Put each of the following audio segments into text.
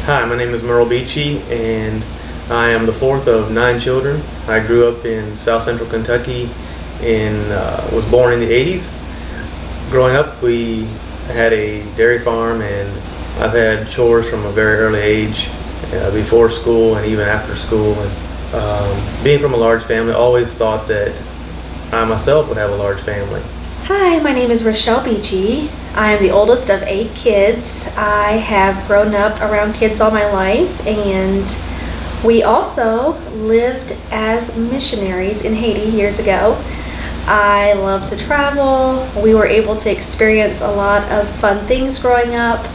Hi, my name is Merle Beachy, and I am the fourth of 9 children. I grew up in South Central Kentucky and was born in the 80s. Growing up, we had a dairy farm, and I've had chores from a very early age, before school and even after school. And being from a large family, I always thought that I myself would have a large family. Hi, my name is Rochelle Beachy. I am the oldest of 8 kids. I have grown up around kids all my life, and we also lived as missionaries in Haiti years ago. I love to travel. We were able to experience a lot of fun things growing up,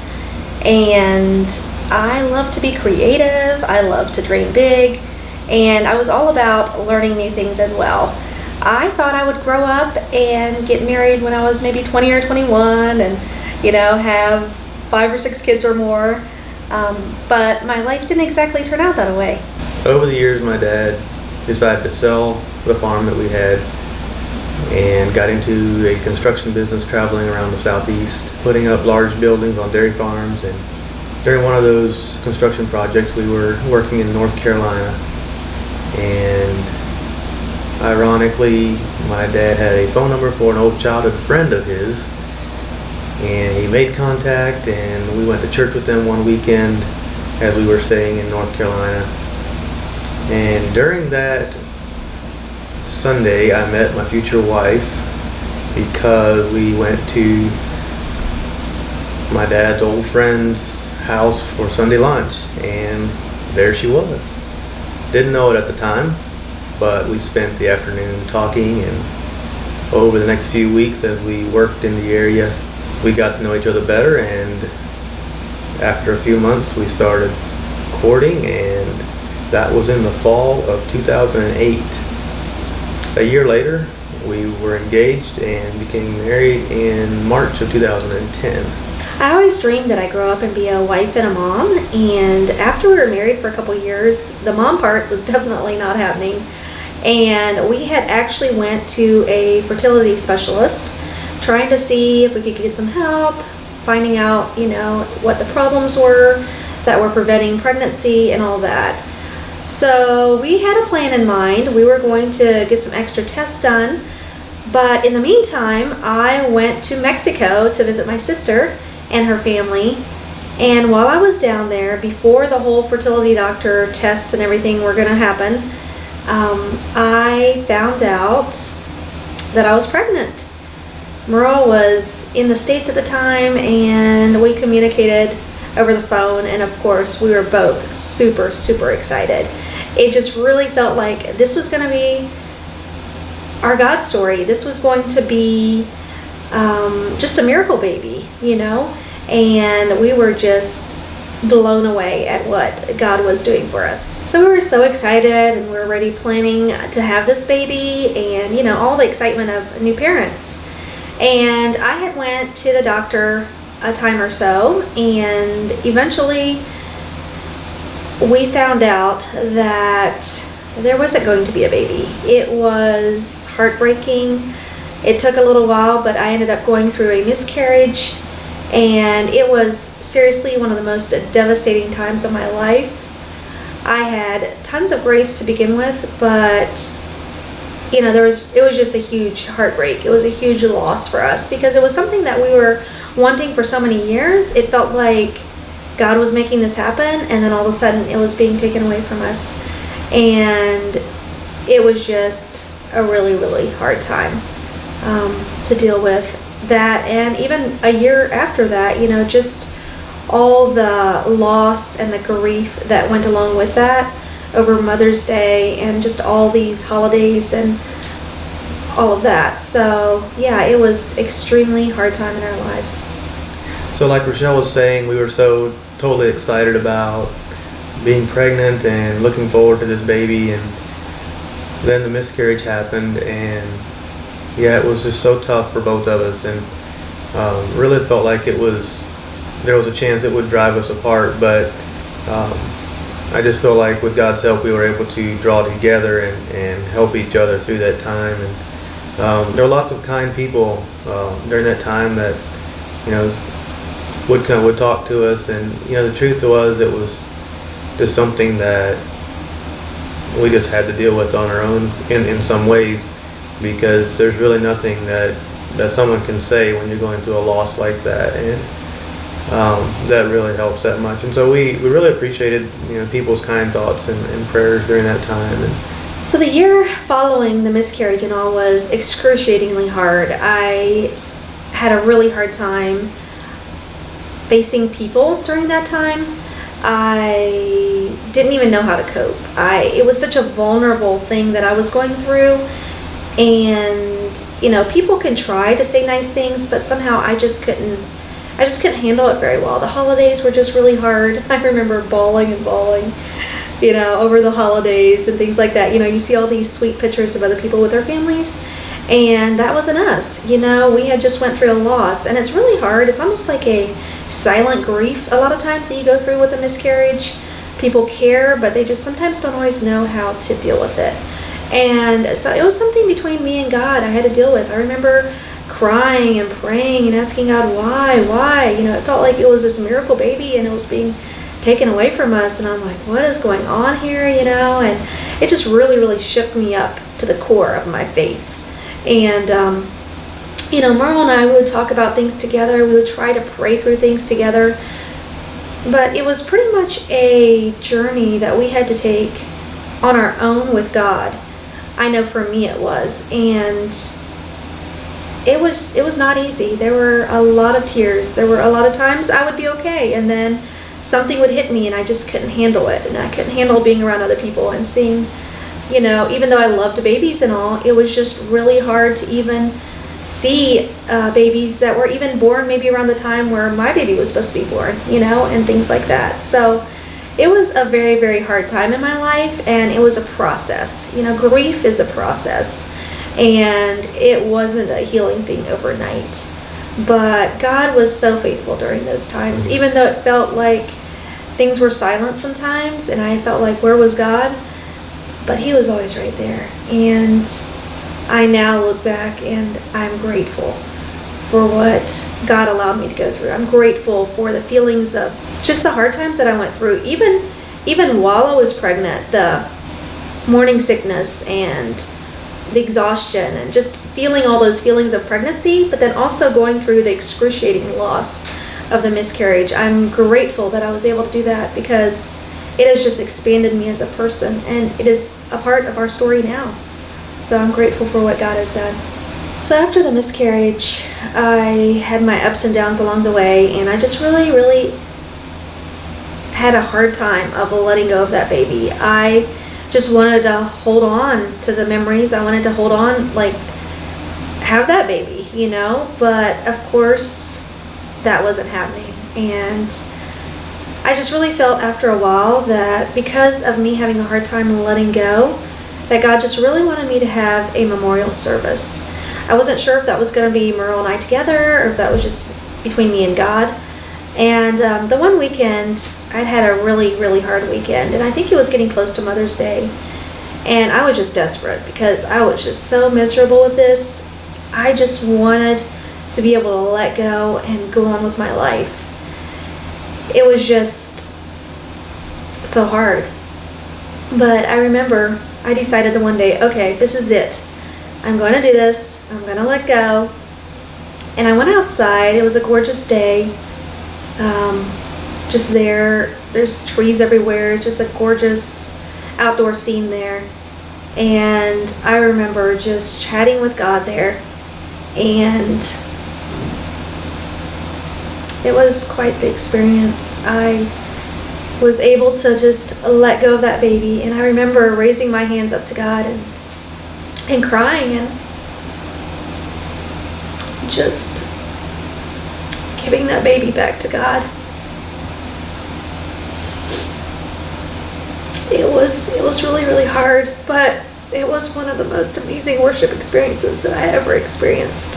and I love to be creative. I love to dream big, and I was all about learning new things as well. I thought I would grow up and get married when I was maybe 20 or 21 and, have 5 or 6 kids or more. But my life didn't exactly turn out that way. Over the years, my dad decided to sell the farm that we had and got into a construction business traveling around the southeast, putting up large buildings on dairy farms. And during one of those construction projects, we were working in North Carolina, and ironically, my dad had a phone number for an old childhood friend of his, and he made contact, and we went to church with them one weekend as we were staying in North Carolina. And during that Sunday, I met my future wife because we went to my dad's old friend's house for Sunday lunch, and there she was. Didn't know it at the time, but we spent the afternoon talking, and over the next few weeks as we worked in the area, we got to know each other better, and after a few months we started courting, and that was in the fall of 2008. A year later, we were engaged and became married in March of 2010. I always dreamed that I'd grow up and be a wife and a mom, and after we were married for a couple years, the mom part was definitely not happening. And we had actually went to a fertility specialist trying to see if we could get some help, finding out, what the problems were that were preventing pregnancy and all that. So we had a plan in mind. We were going to get some extra tests done, but in the meantime, I went to Mexico to visit my sister and her family. And while I was down there, before the whole fertility doctor tests and everything were going to happen, I found out that I was pregnant. Merle was in the States at the time, and we communicated over the phone, and of course we were both super, super excited. It just really felt like this was going to be our God story. This was going to be just a miracle baby, and we were just blown away at what God was doing for us. So we were so excited, and we were already planning to have this baby, and all the excitement of new parents. And I had went to the doctor a time or so, and eventually we found out that there wasn't going to be a baby. It was heartbreaking. It took a little while, but I ended up going through a miscarriage, and it was seriously one of the most devastating times of my life. I had tons of grace to begin with, but it was just a huge heartbreak. It was a huge loss for us because it was something that we were wanting for so many years. It felt like God was making this happen, and then all of a sudden it was being taken away from us. And it was just a really, really hard time to deal with that. And even a year after that, just all the loss and the grief that went along with that over Mother's Day and just all these holidays and all of that. So yeah, it was extremely hard time in our lives. So like Rochelle was saying, we were so totally excited about being pregnant and looking forward to this baby, and then the miscarriage happened, and yeah, it was just so tough for both of us, and really felt like there was a chance it would drive us apart, but I just feel like with God's help we were able to draw together and help each other through that time. And there were lots of kind people during that time that would talk to us, and the truth was it was just something that we just had to deal with on our own in some ways, because there's really nothing that someone can say when you're going through a loss like that, and that really helps that much. And so we really appreciated people's kind thoughts and prayers during that time. And so the year following the miscarriage and all was excruciatingly hard. I had a really hard time facing people during that time. I didn't even know how to cope. It was such a vulnerable thing that I was going through, and people can try to say nice things, but somehow I just couldn't handle it very well. The holidays were just really hard. I remember bawling over the holidays and things like that. You see all these sweet pictures of other people with their families, and that wasn't us. We had just went through a loss, and it's really hard. It's almost like a silent grief a lot of times that you go through with a miscarriage. People care, but they just sometimes don't always know how to deal with it. And so it was something between me and God I had to deal with. I remember crying and praying and asking God, why? It felt like it was this miracle baby and it was being taken away from us. And I'm like, what is going on here? And it just really, really shook me up to the core of my faith. And, Merle and I would talk about things together. We would try to pray through things together. But it was pretty much a journey that we had to take on our own with God. I know for me it was. And it was not easy. There were a lot of tears. There were a lot of times I would be okay, and then something would hit me and I just couldn't handle it. And I couldn't handle being around other people and seeing, even though I loved babies and all, it was just really hard to even see babies that were even born maybe around the time where my baby was supposed to be born, and things like that. So it was a very, very hard time in my life, and it was a process. Grief is a process, and it wasn't a healing thing overnight. But God was so faithful during those times, even though it felt like things were silent sometimes, and I felt like, where was God? But He was always right there. And I now look back and I'm grateful for what God allowed me to go through. I'm grateful for the feelings of just the hard times that I went through. Even while I was pregnant, the morning sickness and the exhaustion and just feeling all those feelings of pregnancy, but then also going through the excruciating loss of the miscarriage. I'm grateful that I was able to do that, because it has just expanded me as a person, and it is a part of our story now. So I'm grateful for what God has done. So after the miscarriage, I had my ups and downs along the way, and I just really, really had a hard time of letting go of that baby. I just wanted to hold on to the memories. I wanted to hold on, have that baby, but of course that wasn't happening. And I just really felt after a while that because of me having a hard time letting go, that God just really wanted me to have a memorial service. I wasn't sure if that was going to be Merle and I together, or if that was just between me and God. And the one weekend, I'd had a really, really hard weekend, and I think it was getting close to Mother's Day. And I was just desperate because I was just so miserable with this. I just wanted to be able to let go and go on with my life. It was just so hard. But I remember I decided the one day, okay, this is it. I'm going to do this. I'm going to let go. And I went outside. It was a gorgeous day. Just there's trees everywhere. Just a gorgeous outdoor scene there. And I remember just chatting with God there. And it was quite the experience. I was able to just let go of that baby. And I remember raising my hands up to God and crying and just giving that baby back to God. It was really, really hard, but it was one of the most amazing worship experiences that I ever experienced.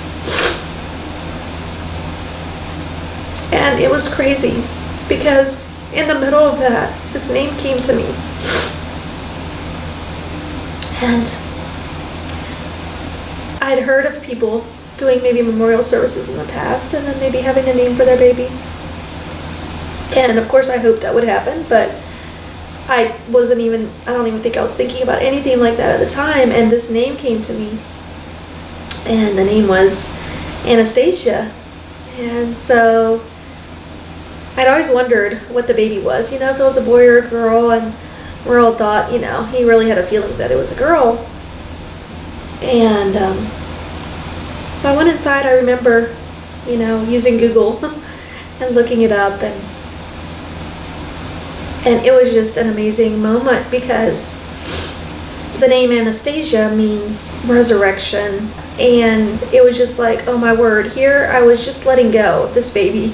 And it was crazy because in the middle of that, his name came to me. And I'd heard of people doing maybe memorial services in the past and then maybe having a name for their baby. And of course I hoped that would happen, but I don't even think I was thinking about anything like that at the time. And this name came to me, and the name was Anastasia. And so I'd always wondered what the baby was, if it was a boy or a girl, and Merle thought, he really had a feeling that it was a girl. And so I went inside. I remember, using Google and looking it up, and it was just an amazing moment, because the name Anastasia means resurrection. And it was just like, oh my word, here I was just letting go of this baby.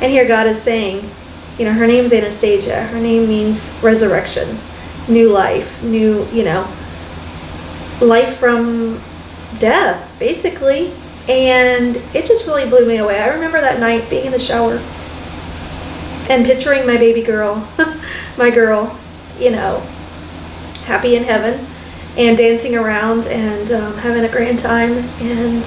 And here God is saying, her name's Anastasia. Her name means resurrection, new life, new, life from death, basically. And it just really blew me away. I remember that night being in the shower and picturing my baby girl, my girl, happy in heaven and dancing around and having a grand time. And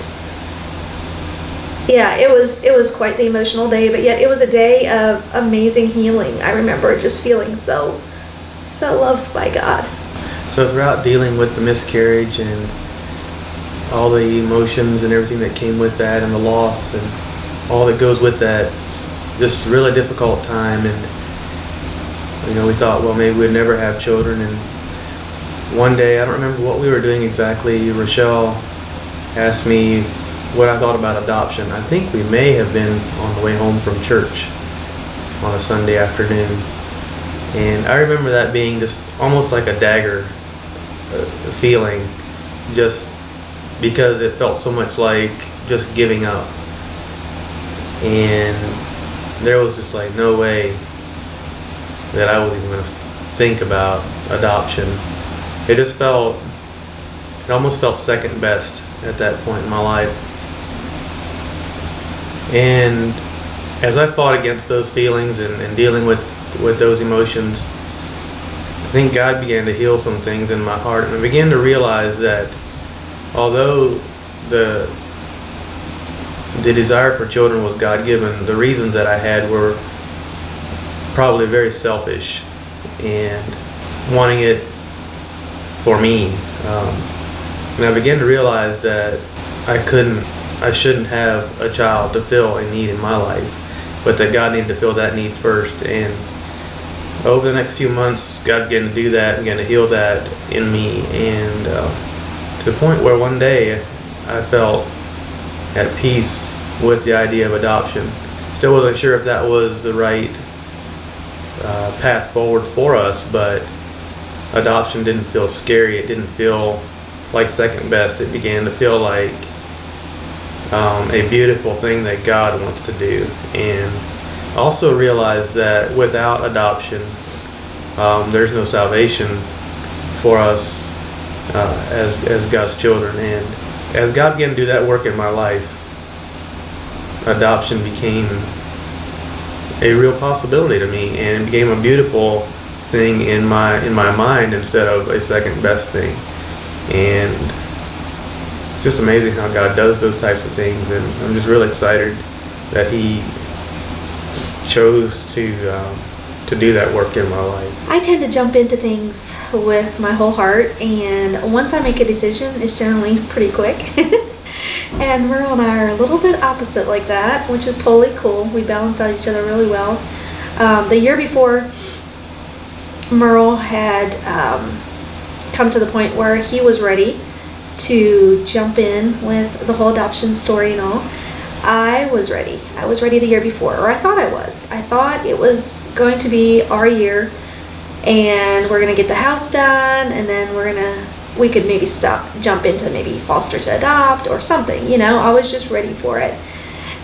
yeah, it was quite the emotional day, but yet it was a day of amazing healing. I remember just feeling so loved by God. So throughout dealing with the miscarriage and all the emotions and everything that came with that, and the loss and all that goes with that, just really difficult time. And we thought, well, maybe we'd never have children. And one day, I don't remember what we were doing exactly, Rochelle asked me what I thought about adoption. I think we may have been on the way home from church on a Sunday afternoon. And I remember that being just almost like a dagger feeling, just because it felt so much like just giving up. And there was just like no way that I was even going to think about adoption. It almost felt second best at that point in my life. And as I fought against those feelings and dealing with those emotions, I think God began to heal some things in my heart. And I began to realize that although the desire for children was God-given, the reasons that I had were probably very selfish and wanting it for me. And I began to realize that I shouldn't have a child to fill a need in my life, but that God needed to fill that need first. And over the next few months, God began to do that, began to heal that in me, and to the point where one day I felt at peace with the idea of adoption. Still wasn't sure if that was the right path forward for us, but adoption didn't feel scary. It didn't feel like second best. It began to feel like a beautiful thing that God wants to do. And also realized that without adoption, there's no salvation for us as God's children. And as God began to do that work in my life, adoption became a real possibility to me, and it became a beautiful thing in my mind instead of a second best thing. And it's just amazing how God does those types of things, and I'm just really excited that He chose to do that work in my life. I tend to jump into things with my whole heart, and once I make a decision, it's generally pretty quick. And Merle and I are a little bit opposite like that, which is totally cool. We balance out each other really well. The year before, Merle had come to the point where he was ready to jump in with the whole adoption story and all. I was ready. I was ready the year before, or I thought I was. I thought it was going to be our year, and we're gonna get the house done, and then we could maybe jump into maybe foster to adopt or something, I was just ready for it.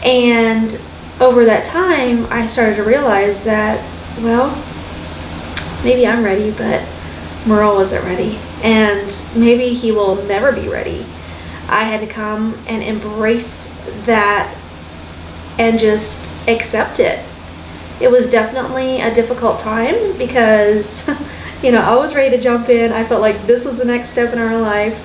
And over that time, I started to realize that, well, maybe I'm ready, but Merle wasn't ready, and maybe he will never be ready. I had to come and embrace that and just accept it. It was definitely a difficult time because I was ready to jump in. I felt like this was the next step in our life,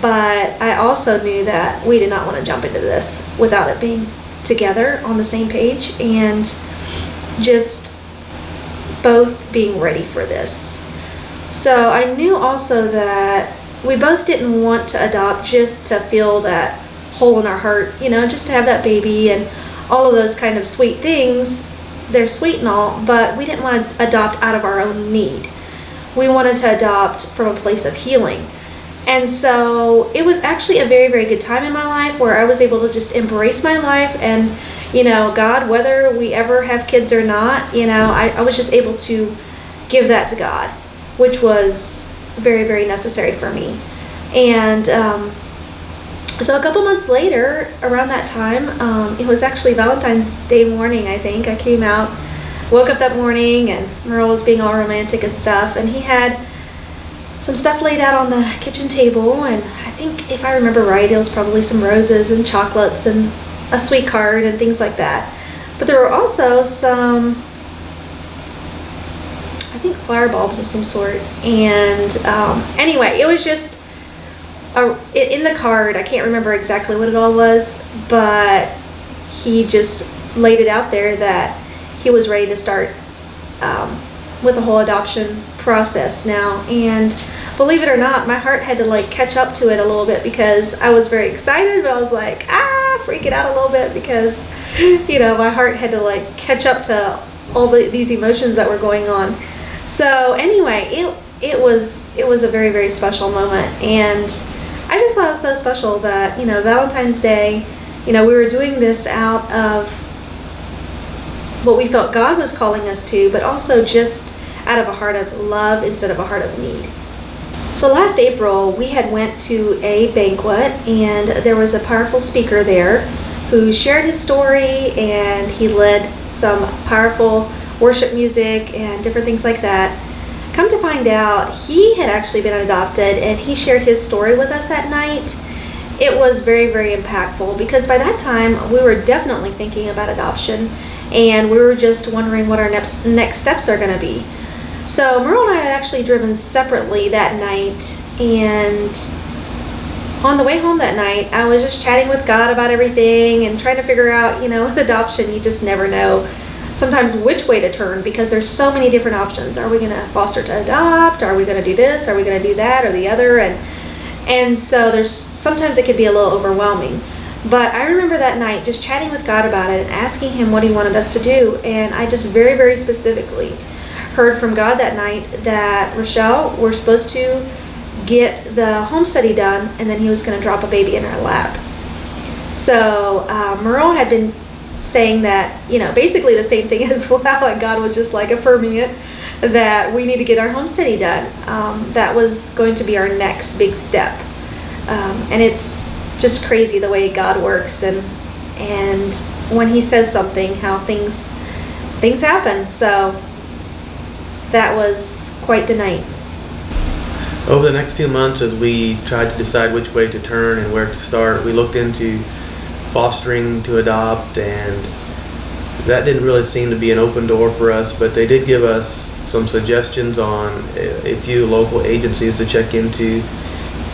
but I also knew that we did not want to jump into this without it being together on the same page. And just both being ready for this. So I knew also that we both didn't want to adopt just to feel that hole in our heart, just to have that baby and all of those kind of sweet things. They're sweet and all, but we didn't want to adopt out of our own need. We wanted to adopt from a place of healing. And so it was actually a very, very good time in my life where I was able to just embrace my life and, God, whether we ever have kids or not, I was just able to give that to God, which was very, very necessary for me. And so a couple months later, around that time, it was actually Valentine's Day morning, I think. I came out, woke up that morning, and Merle was being all romantic and stuff, and he had some stuff laid out on the kitchen table, and I think, if I remember right, it was probably some roses and chocolates and a sweet card and things like that. But there were also some, I think, flower bulbs of some sort. And anyway, it was just in the card. I can't remember exactly what it all was, but he just laid it out there that he was ready to start with the whole adoption process now. And believe it or not, my heart had to catch up to it a little bit, because I was very excited, but I was freaking out a little bit, because my heart had to catch up to all these emotions that were going on. So anyway, it was a very, very special moment, and I just thought it was so special that Valentine's Day, we were doing this out of what we felt God was calling us to, but also just out of a heart of love instead of a heart of need. So last April, we had went to a banquet, and there was a powerful speaker there who shared his story, and he led some powerful worship music and different things like that. Come to find out, he had actually been adopted, and he shared his story with us that night. It was very, very impactful, because by that time, we were definitely thinking about adoption, and we were just wondering what our next steps are going to be. So Merle and I had actually driven separately that night, and on the way home that night, I was just chatting with God about everything and trying to figure out, with adoption, you just never know sometimes which way to turn, because there's so many different options. Are we going to foster to adopt? Are we going to do this? Are we going to do that or the other? And so sometimes it could be a little overwhelming. But I remember that night just chatting with God about it and asking him what he wanted us to do. And I just very, very specifically heard from God that night that, Rochelle, we're supposed to get the home study done, and then he was going to drop a baby in our lap. So Merle had been saying that, basically the same thing as well, and God was just affirming it, that we need to get our home study done. That was going to be our next big step. And it's just crazy the way God works, and when he says something, how things happen. So that was quite the night. Over the next few months, as we tried to decide which way to turn and where to start, we looked into fostering to adopt, and that didn't really seem to be an open door for us, but they did give us some suggestions on a few local agencies to check into,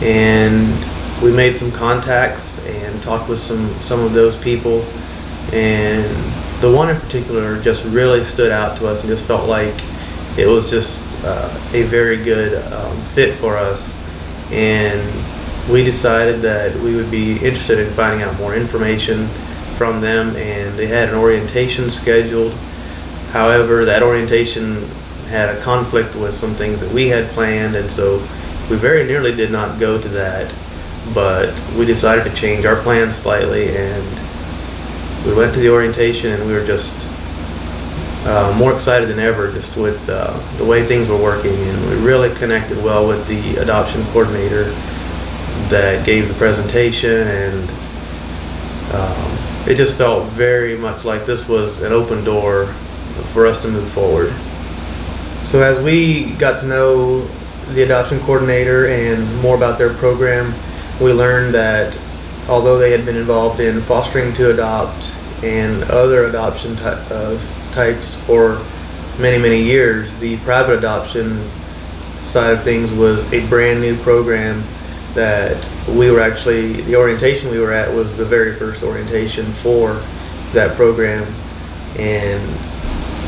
and we made some contacts and talked with some of those people, and the one in particular just really stood out to us and just felt like it was just a very good fit for us, and we decided that we would be interested in finding out more information from them, and they had an orientation scheduled. However, that orientation had a conflict with some things that we had planned, and so we very nearly did not go to that, but we decided to change our plans slightly, and we went to the orientation, and we were just more excited than ever just with the way things were working, and we really connected well with the adoption coordinator that gave the presentation, and it just felt very much like this was an open door for us to move forward. So as we got to know the adoption coordinator and more about their program, we learned that although they had been involved in fostering to adopt and other adoption types for many, many years, the private adoption side of things was a brand new program that the orientation we were at was the very first orientation for that program, and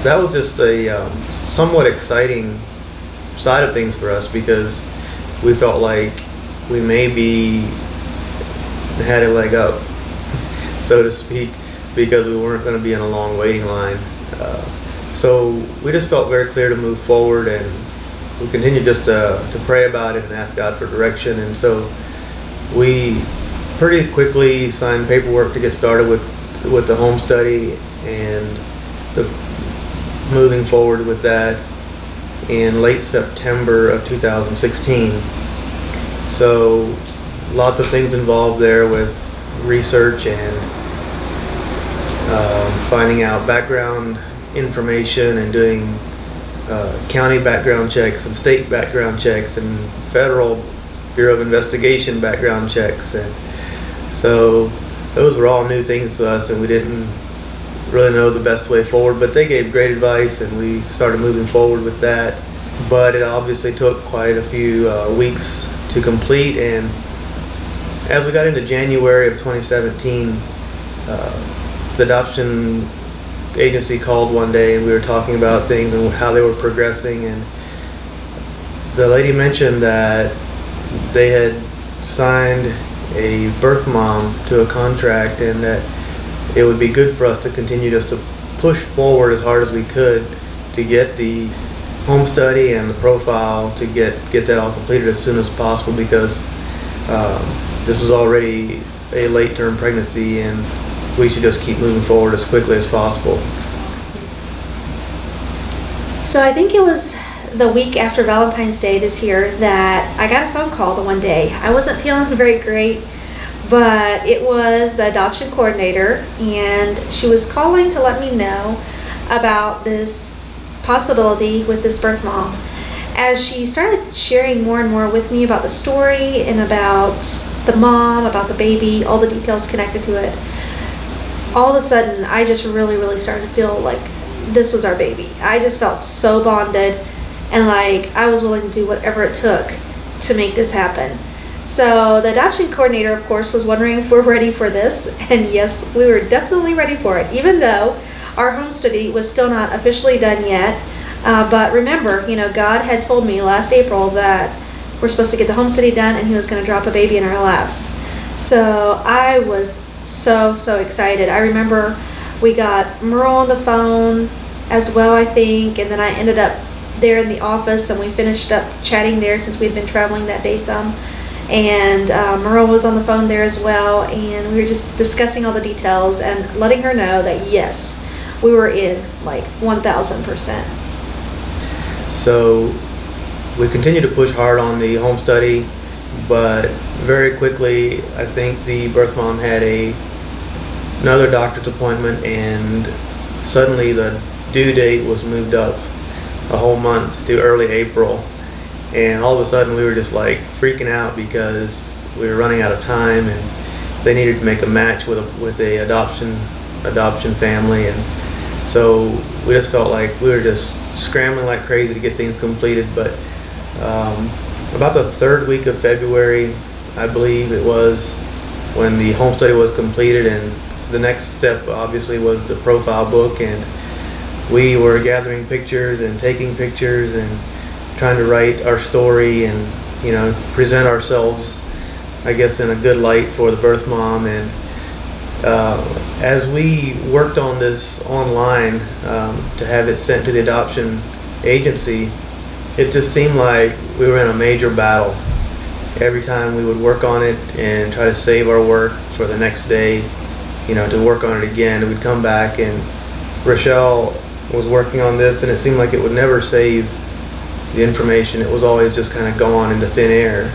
that was just a somewhat exciting side of things for us, because we felt like we maybe had a leg up, so to speak, because we weren't going to be in a long waiting line. So we just felt very clear to move forward, and we continued just to pray about it and ask God for direction. And so we pretty quickly signed paperwork to get started with the home study and moving forward with that in late September of 2016. So lots of things involved there with research and finding out background information and doing county background checks and state background checks and federal Bureau of Investigation background checks. And so those were all new things to us, and we didn't really know the best way forward, but they gave great advice and we started moving forward with that. But it obviously took quite a few weeks to complete, and as we got into January of 2017, the adoption agency called one day and we were talking about things and how they were progressing, and the lady mentioned that they had signed a birth mom to a contract, and that it would be good for us to continue just to push forward as hard as we could to get the home study and the profile to get that all completed as soon as possible, because this is already a late term pregnancy and we should just keep moving forward as quickly as possible. So I think it was the week after Valentine's Day this year that I got a phone call the one day. I wasn't feeling very great, but it was the adoption coordinator, and she was calling to let me know about this possibility with this birth mom. As she started sharing more and more with me about the story and about the mom, about the baby, all the details connected to it, all of a sudden I just really started to feel like this was our baby. I just felt so bonded, and like I was willing to do whatever it took to make this happen. So the adoption coordinator, of course, was wondering if we're ready for this, and yes, we were definitely ready for it, even though our home study was still not officially done yet. But remember, God had told me last April that we're supposed to get the home study done and He was going to drop a baby in our laps. So I was so excited. I remember we got Merle on the phone as well, I think, and then I ended up there in the office and we finished up chatting there since we'd been traveling that day some. And Merle was on the phone there as well, and we were just discussing all the details and letting her know that yes, we were in like 1000%. So we continued to push hard on the home study, but very quickly I think the birth mom had another doctor's appointment, and suddenly the due date was moved up a whole month to early April. And all of a sudden we were just like freaking out because we were running out of time, and they needed to make a match with a adoption family. And so we just felt like we were just scrambling like crazy to get things completed. But about the third week of February, I believe it was, when the home study was completed, and the next step obviously was the profile book, and we were gathering pictures and taking pictures and trying to write our story and present ourselves, I guess, in a good light for the birth mom. And as we worked on this online to have it sent to the adoption agency, it just seemed like we were in a major battle. Every time we would work on it and try to save our work for the next day, to work on it again, we'd come back, and Rochelle was working on this, and it seemed like it would never save the information. It was always just kind of gone into thin air.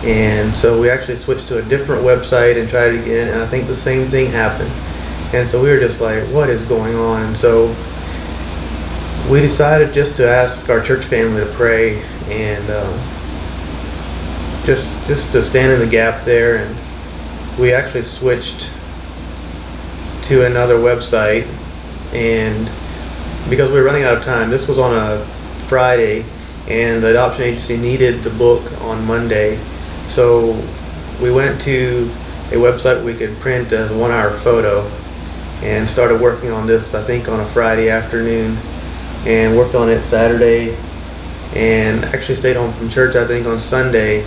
And so we actually switched to a different website and tried it again, and I think the same thing happened. And so we were just like, what is going on? And so we decided just to ask our church family to pray and just to stand in the gap there. And we actually switched to another website, and because we were running out of time, this was on a Friday, and the adoption agency needed the book on Monday. So we went to a website we could print as a 1-hour photo, and started working on this, I think, on a Friday afternoon, and worked on it Saturday, and actually stayed home from church, I think, on Sunday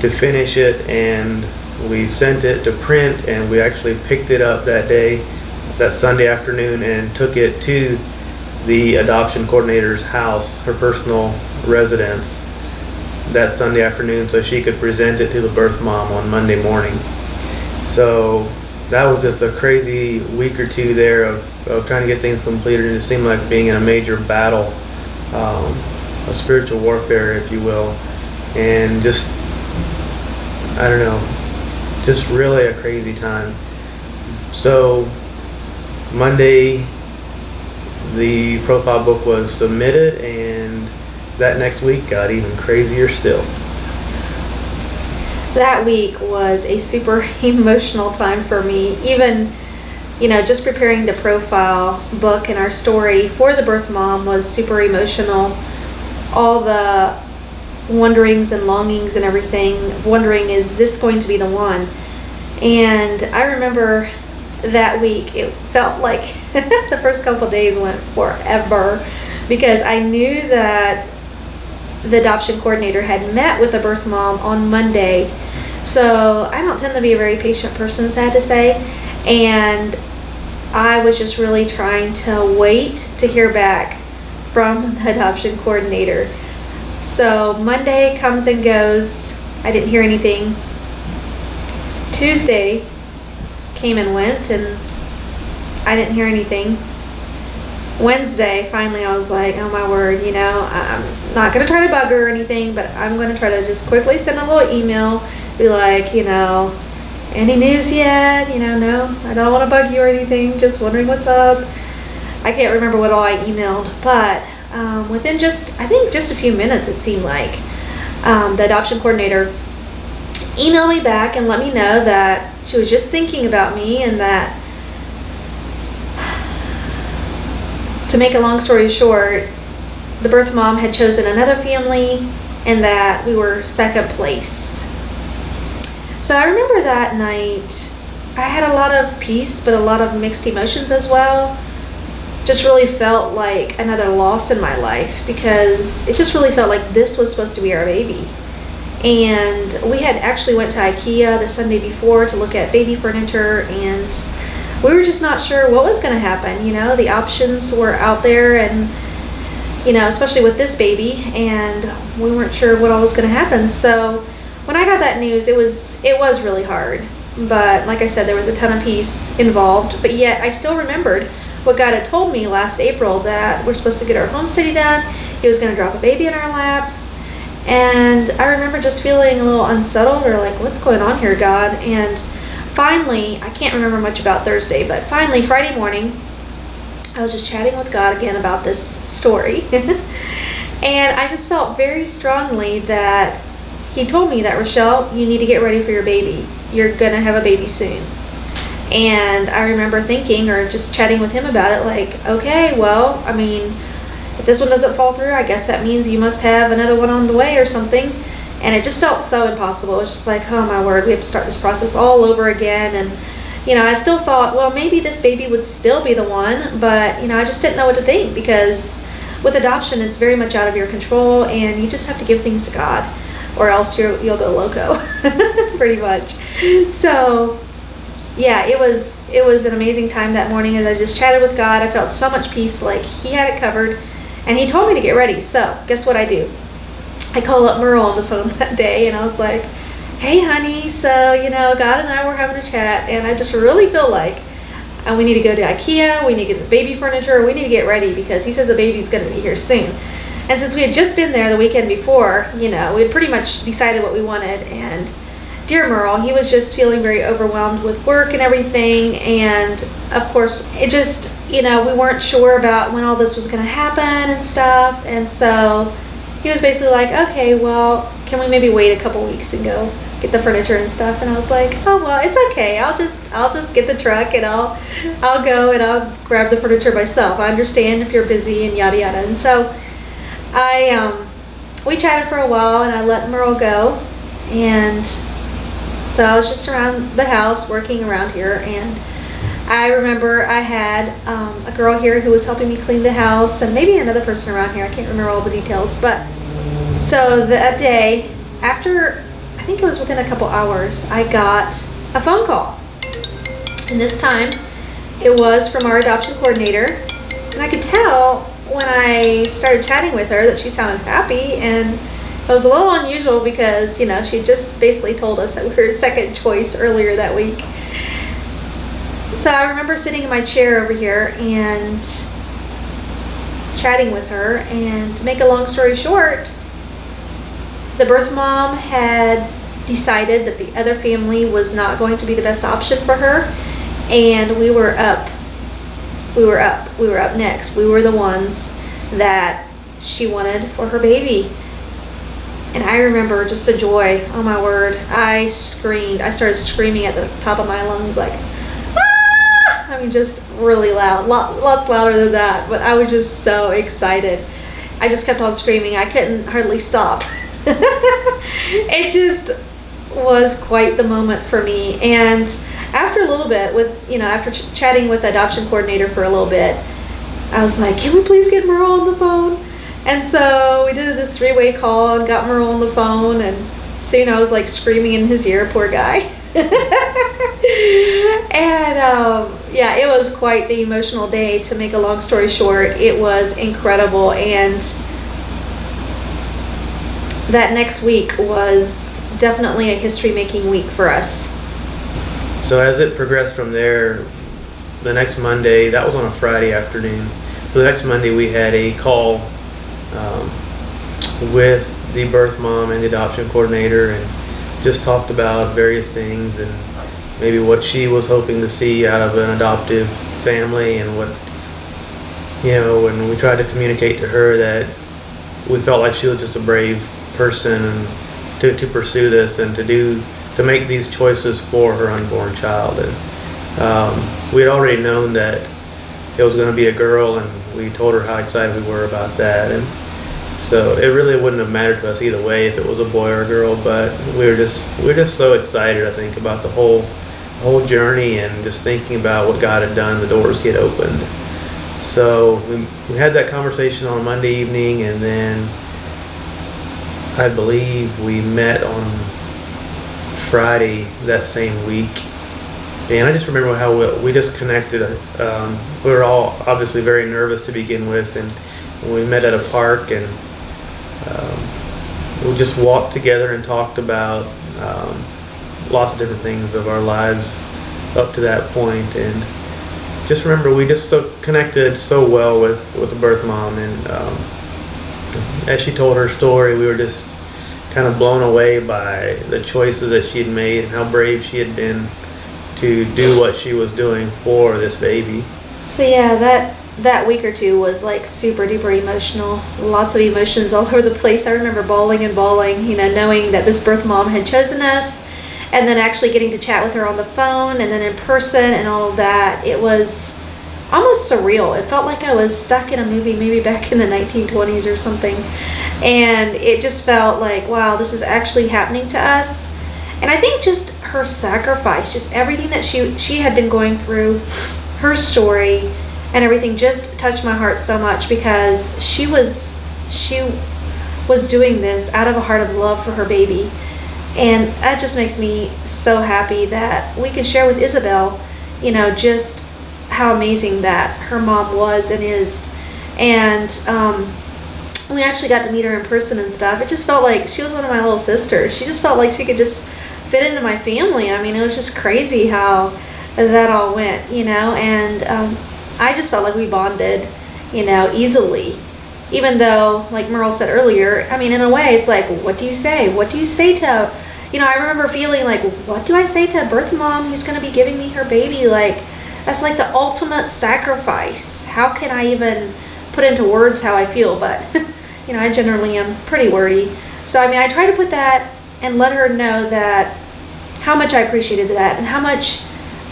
to finish it, and we sent it to print, and we actually picked it up that day, that Sunday afternoon, and took it to the adoption coordinator's house, her personal residence, that Sunday afternoon, so she could present it to the birth mom on Monday morning. So that was just a crazy week or two there of trying to get things completed, and it seemed like being in a major battle, a spiritual warfare, if you will, and just, I don't know, just really a crazy time. So Monday, the profile book was submitted, and that next week got even crazier still. That week was a super emotional time for me. Even, just preparing the profile book and our story for the birth mom was super emotional. All the wonderings and longings and everything, wondering, is this going to be the one? And I remember that week, it felt like the first couple of days went forever, because I knew that the adoption coordinator had met with the birth mom on Monday. So I don't tend to be a very patient person, sad to say, and I was just really trying to wait to hear back from the adoption coordinator. So Monday comes and goes, I didn't hear anything. Tuesday came and went, and I didn't hear anything. Wednesday, finally, I was like, oh my word, I'm not going to try to bug her or anything, but I'm going to try to just quickly send a little email, be like, any news yet? No, I don't want to bug you or anything, just wondering what's up. I can't remember what all I emailed, but within just a few minutes, it seemed like, the adoption coordinator emailed me back and let me know that she was just thinking about me, and that, to make a long story short, the birth mom had chosen another family, and that we were second place. So I remember that night, I had a lot of peace, but a lot of mixed emotions as well. Just really felt like another loss in my life, because it just really felt like this was supposed to be our baby. And we had actually went to IKEA the Sunday before to look at baby furniture, and we were just not sure what was going to happen. The options were out there, and especially with this baby, and we weren't sure what all was going to happen. So when I got that news, it was really hard, but like I said, there was a ton of peace involved. But yet I still remembered what God had told me last April, that we're supposed to get our home study done. He was going to drop a baby in our laps. And I remember just feeling a little unsettled, or like, what's going on here, God? And finally, I can't remember much about Thursday, but finally Friday morning, I was just chatting with God again about this story. And I just felt very strongly that He told me that, Rochelle, you need to get ready for your baby. You're going to have a baby soon. And I remember thinking, or just chatting with Him about it, like, okay, well, if this one doesn't fall through, I guess that means you must have another one on the way or something. And it just felt so impossible. It was just like, oh my word, we have to start this process all over again. And I still thought, well, maybe this baby would still be the one, but I just didn't know what to think, because with adoption, it's very much out of your control, and you just have to give things to God, or else you'll go loco, pretty much. So yeah, it was an amazing time that morning as I just chatted with God. I felt so much peace, like He had it covered, and He told me to get ready. So guess what I do? I call up Merle on the phone that day, and I was like, hey honey, so God and I were having a chat, and I just really feel like we need to go to IKEA, we need to get the baby furniture, we need to get ready, because He says the baby's going to be here soon. And since we had just been there the weekend before, we had pretty much decided what we wanted, and dear Merle, he was just feeling very overwhelmed with work and everything, and of course, it just, we weren't sure about when all this was going to happen and stuff, and so he was basically like, okay, well, can we maybe wait a couple weeks and go get the furniture and stuff? And I was like, oh well, it's okay. I'll just get the truck, and I'll go and I'll grab the furniture myself. I understand if you're busy and yada yada. And so we chatted for a while, and I let Merle go, and so I was just around the house working around here, and I remember I had a girl here who was helping me clean the house, and maybe another person around here. I can't remember all the details. But so that day, after, I think it was within a couple hours, I got a phone call. And this time, it was from our adoption coordinator. And I could tell when I started chatting with her that she sounded happy. And it was a little unusual because, you know, she just basically told us that we were second choice earlier that week. So I remember sitting in my chair over here and chatting with her, and to make a long story short, the birth mom had decided that the other family was not going to be the best option for her, and we were up next. We were the ones that she wanted for her baby. And I remember just a joy, oh my word. I started screaming at the top of my lungs, like, I mean, just really loud, lots louder than that, but I was just so excited. I just kept on screaming. I couldn't hardly stop. It just was quite the moment for me. And after a little bit, after chatting with the adoption coordinator for a little bit, I was like, can we please get Merle on the phone? And so we did this 3-way call and got Merle on the phone, and soon I was like screaming in his ear, poor guy. And yeah, it was quite the emotional day. To make a long story short, it was incredible, and that next week was definitely a history-making week for us. So as it progressed from there, the next Monday, that was on a Friday afternoon, so the next Monday we had a call with the birth mom and the adoption coordinator, and just talked about various things and maybe what she was hoping to see out of an adoptive family, and what, when we tried to communicate to her that we felt like she was just a brave person and to pursue this and to make these choices for her unborn child. And we had already known that it was going to be a girl, and we told her how excited we were about that. And so it really wouldn't have mattered to us either way if it was a boy or a girl, but we were just so excited, I think, about the whole journey, and just thinking about what God had done, the doors He had opened. So we had that conversation on Monday evening, and then I believe we met on Friday that same week. And I just remember how we just connected. We were all obviously very nervous to begin with, and we met at a park, and we just walked together and talked about lots of different things of our lives up to that point. And just remember, we just so connected so well with the birth mom, and as she told her story, we were just kind of blown away by the choices that she had made and how brave she had been to do what she was doing for this baby. So yeah, that week or two was like super duper emotional. Lots of emotions all over the place. I remember bawling and bawling, knowing that this birth mom had chosen us, and then actually getting to chat with her on the phone and then in person and all of that. It was almost surreal. It felt like I was stuck in a movie, maybe back in the 1920s or something. And it just felt like, wow, this is actually happening to us. And I think just her sacrifice, just everything that she had been going through, her story and everything just touched my heart so much, because she was doing this out of a heart of love for her baby. And that just makes me so happy that we can share with Isabelle, just how amazing that her mom was and is. And we actually got to meet her in person and stuff. It just felt like she was one of my little sisters. She just felt like she could just fit into my family. I mean, it was just crazy how that all went, and I just felt like we bonded, easily. Even though, like Merle said earlier, I mean, in a way, it's like, what do you say? What do you say to, I remember feeling like, what do I say to a birth mom who's going to be giving me her baby? Like, that's like the ultimate sacrifice. How can I even put into words how I feel? But, I generally am pretty wordy. So, I mean, I try to put that and let her know that how much I appreciated that, and how much,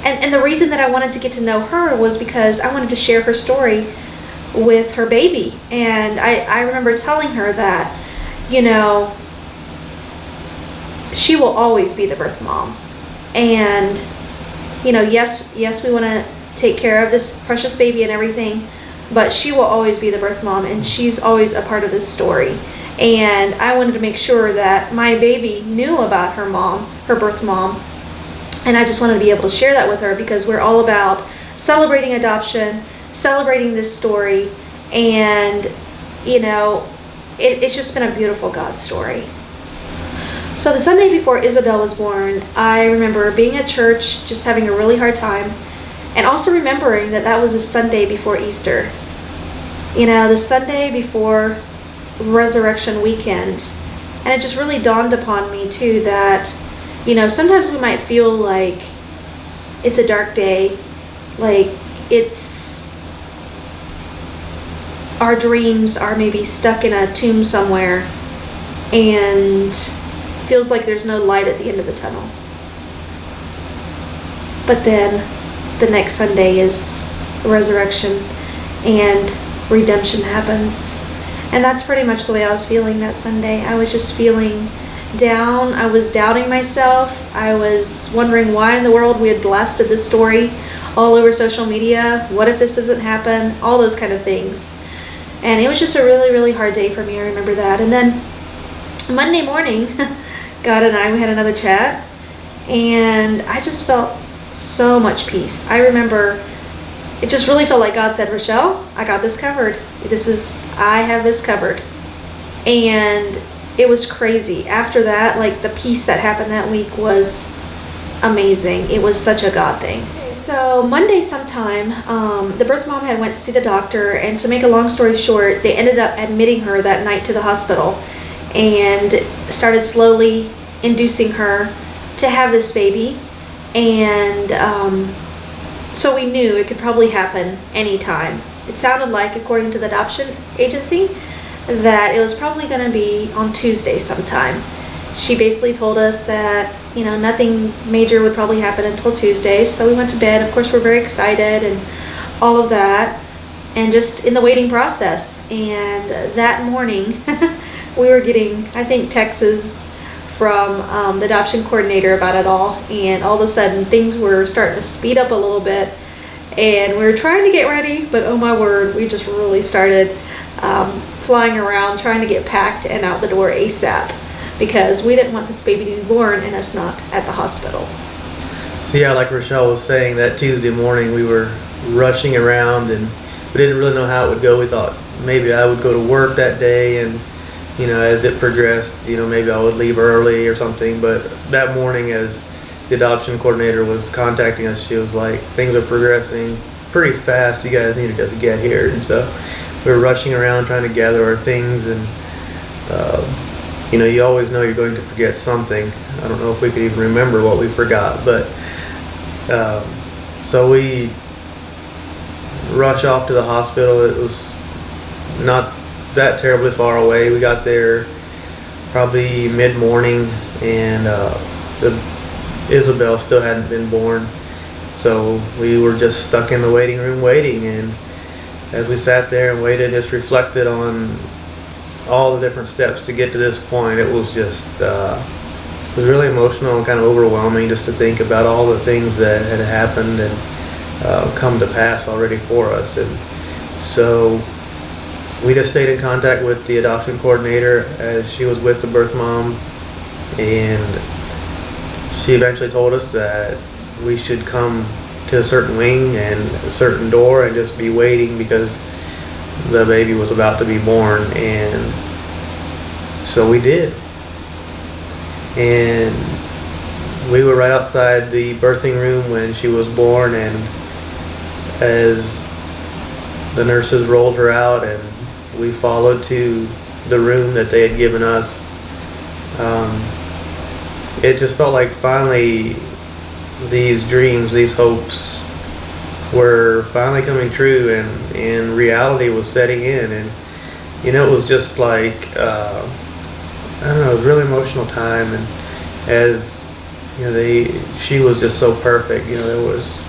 and the reason that I wanted to get to know her was because I wanted to share her story with her baby. And I remember telling her that, she will always be the birth mom. And, yes, we want to take care of this precious baby and everything, but she will always be the birth mom, and she's always a part of this story. And I wanted to make sure that my baby knew about her mom, her birth mom, and I just wanted to be able to share that with her, because we're all about celebrating adoption, celebrating this story, and it's just been a beautiful God story. So the Sunday before Isabelle was born, I remember being at church, just having a really hard time, and also remembering that that was a Sunday before Easter. The Sunday before Resurrection Weekend. And it just really dawned upon me too that, sometimes we might feel like it's a dark day, like our dreams are maybe stuck in a tomb somewhere, and feels like there's no light at the end of the tunnel. But then the next Sunday is resurrection and redemption happens. And that's pretty much the way I was feeling that Sunday. I was just feeling down. I was doubting myself. I was wondering why in the world we had blasted this story all over social media. What if this doesn't happen? All those kind of things. And it was just a really, really hard day for me. I remember that. And then Monday morning, God and we had another chat, and I just felt so much peace. I remember it just really felt like God said, Rochelle, I got this covered. I have this covered. And it was crazy. After that, like, the peace that happened that week was amazing. It was such a God thing. So Monday sometime, the birth mom had went to see the doctor, and to make a long story short, they ended up admitting her that night to the hospital and started slowly inducing her to have this baby. And so we knew it could probably happen anytime. It sounded like, according to the adoption agency, that it was probably going to be on Tuesday sometime. She basically told us that, nothing major would probably happen until Tuesday. So we went to bed. Of course, we're very excited and all of that, and just in the waiting process. And that morning, we were getting, I think, texts from the adoption coordinator about it all. And all of a sudden, things were starting to speed up a little bit. And we were trying to get ready, but oh my word, we just really started flying around, trying to get packed and out the door ASAP, because we didn't want this baby to be born and us not at the hospital. So yeah, like Rochelle was saying, that Tuesday morning we were rushing around, and we didn't really know how it would go. We thought maybe I would go to work that day, and as it progressed, maybe I would leave early or something. But that morning, as the adoption coordinator was contacting us, she was like, things are progressing pretty fast. You guys need to just get here. And so we were rushing around trying to gather our things, and you always know you're going to forget something. I don't know if we could even remember what we forgot, but so we rush off to the hospital. It was not that terribly far away. We got there probably mid-morning, and Isabelle still hadn't been born, so we were just stuck in the waiting room waiting. And as we sat there and waited, just reflected on all the different steps to get to this point. It was just it was really emotional and kind of overwhelming just to think about all the things that had happened and come to pass already for us. And so we just stayed in contact with the adoption coordinator as she was with the birth mom, and she eventually told us that we should come to a certain wing and a certain door and just be waiting, because the baby was about to be born. And so we did, and we were right outside the birthing room when she was born. And as the nurses rolled her out and we followed to the room that they had given us, it just felt like finally these dreams, these hopes were finally coming true, and reality was setting in. And it was just like I don't know, it was a really emotional time. And as she was just so perfect. There was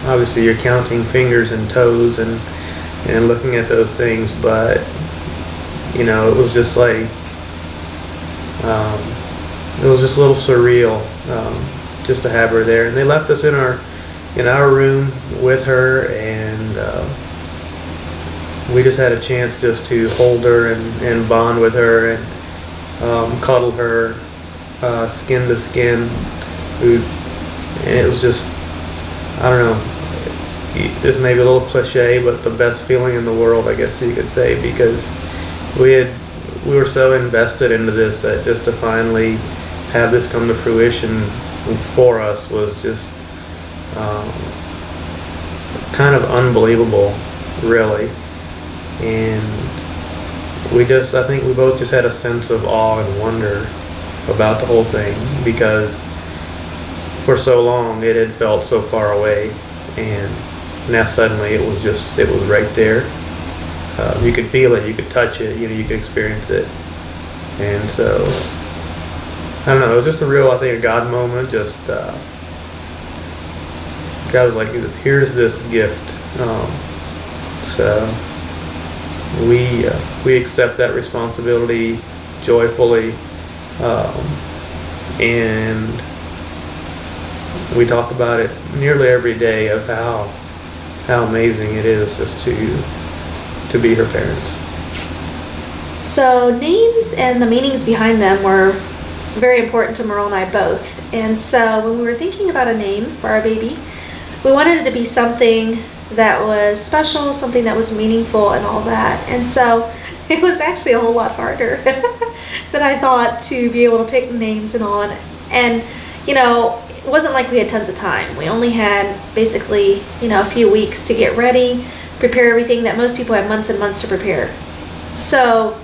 obviously you're counting fingers and toes and looking at those things, but it was just like it was just a little surreal just to have her there. And they left us in our in our room with her, and we just had a chance just to hold her and bond with her and cuddle her skin to skin. And it was just, I don't know, this may be a little cliche, but the best feeling in the world, I guess you could say, because we were so invested into this that just to finally have this come to fruition for us was just kind of unbelievable, really. And I think we both just had a sense of awe and wonder about the whole thing, because for so long it had felt so far away, and now suddenly it was right there. You could feel it, you could touch it, you could experience it. And so, I don't know, it was just a God moment. Just God was like, here's this gift. So we accept that responsibility joyfully, and we talk about it nearly every day of how amazing it is just to be her parents. So names and the meanings behind them were very important to Merle and I both. And so when we were thinking about a name for our baby, we wanted it to be something that was special, something that was meaningful and all that. And so it was actually a whole lot harder than I thought to be able to pick names and all. And it wasn't like we had tons of time. We only had basically, a few weeks to get ready, prepare everything that most people have months and months to prepare. So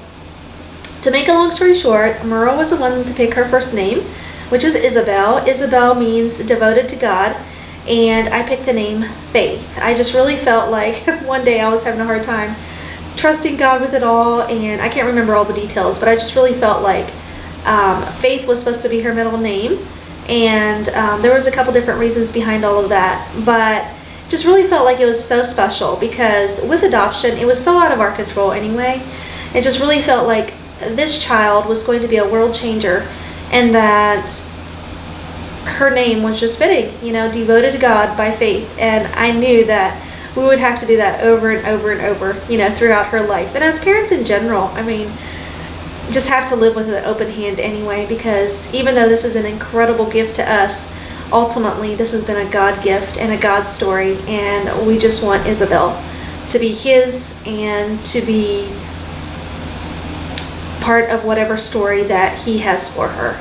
to make a long story short, Merle was the one to pick her first name, which is Isabelle. Isabelle means devoted to God, and I picked the name Faith. I just really felt like one day I was having a hard time trusting God with it all, and I can't remember all the details, but I just really felt like Faith was supposed to be her middle name, and there was a couple different reasons behind all of that, but just really felt like it was so special because with adoption, it was so out of our control anyway. It just really felt like this child was going to be a world changer, and that her name was just fitting, devoted to God by faith. And I knew that we would have to do that over and over and over, throughout her life. And as parents in general, just have to live with an open hand anyway, because even though this is an incredible gift to us, ultimately this has been a God gift and a God story, and we just want Isabelle to be his and to be part of whatever story that he has for her.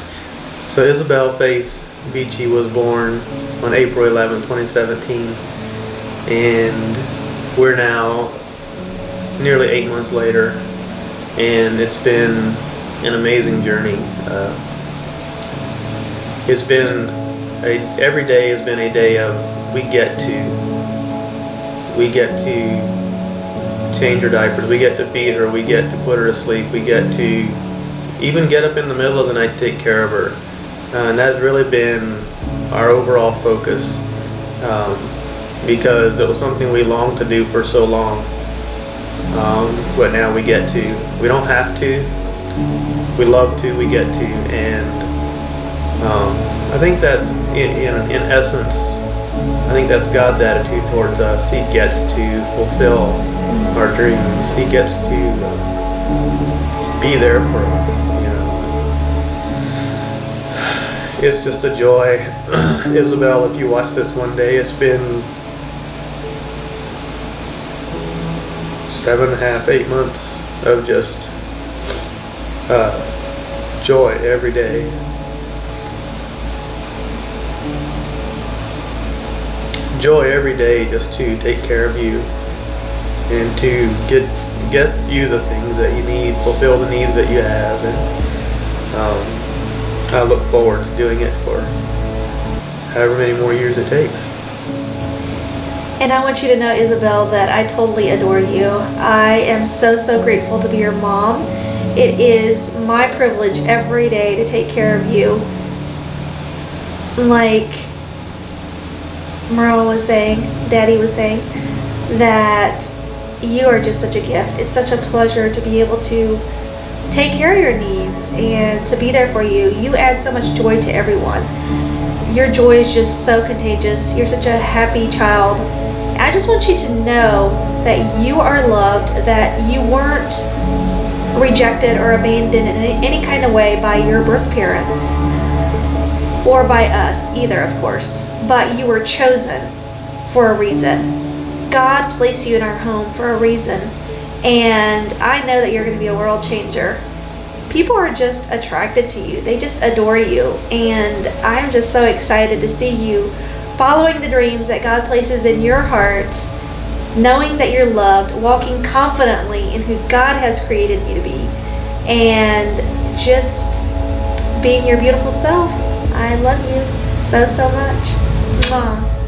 So Isabelle Faith Beachy was born on April 11, 2017, and we're now nearly 8 months later, and it's been an amazing journey. It's been every day has been a day of we get to change her diapers, we get to feed her, we get to put her to sleep, we get to even get up in the middle of the night to take care of her. And that's really been our overall focus, because it was something we longed to do for so long. But now we get to. We don't have to. We love to. We get to. And I think that's, in essence, I think that's God's attitude towards us. He gets to fulfill our dreams. He gets to be there for us. It's just a joy. Isabelle, if you watch this one day, it's been 7.5, 8 months of just joy every day. Joy every day just to take care of you and to get you the things that you need, fulfill the needs that you have, and I look forward to doing it for however many more years it takes. And I want you to know, Isabelle, that I totally adore you. I am so, so grateful to be your mom. It is my privilege every day to take care of you. Like Merle was saying, Daddy was saying, that you are just such a gift. It's such a pleasure to be able to take care of your needs and to be there for you. You add so much joy to everyone. your joy is just so contagious. You're such a happy child. I just want you to know that you are loved, that you weren't rejected or abandoned in any kind of way by your birth parents or by us either, of course, but you were chosen for a reason. God placed you in our home for a reason, and I know that you're going to be a world changer. People are just attracted to you. They just adore you, and I'm just so excited to see you following the dreams that God places in your heart, knowing that you're loved, walking confidently in who God has created you to be, and just being your beautiful self. I love you so, so much. Mwah.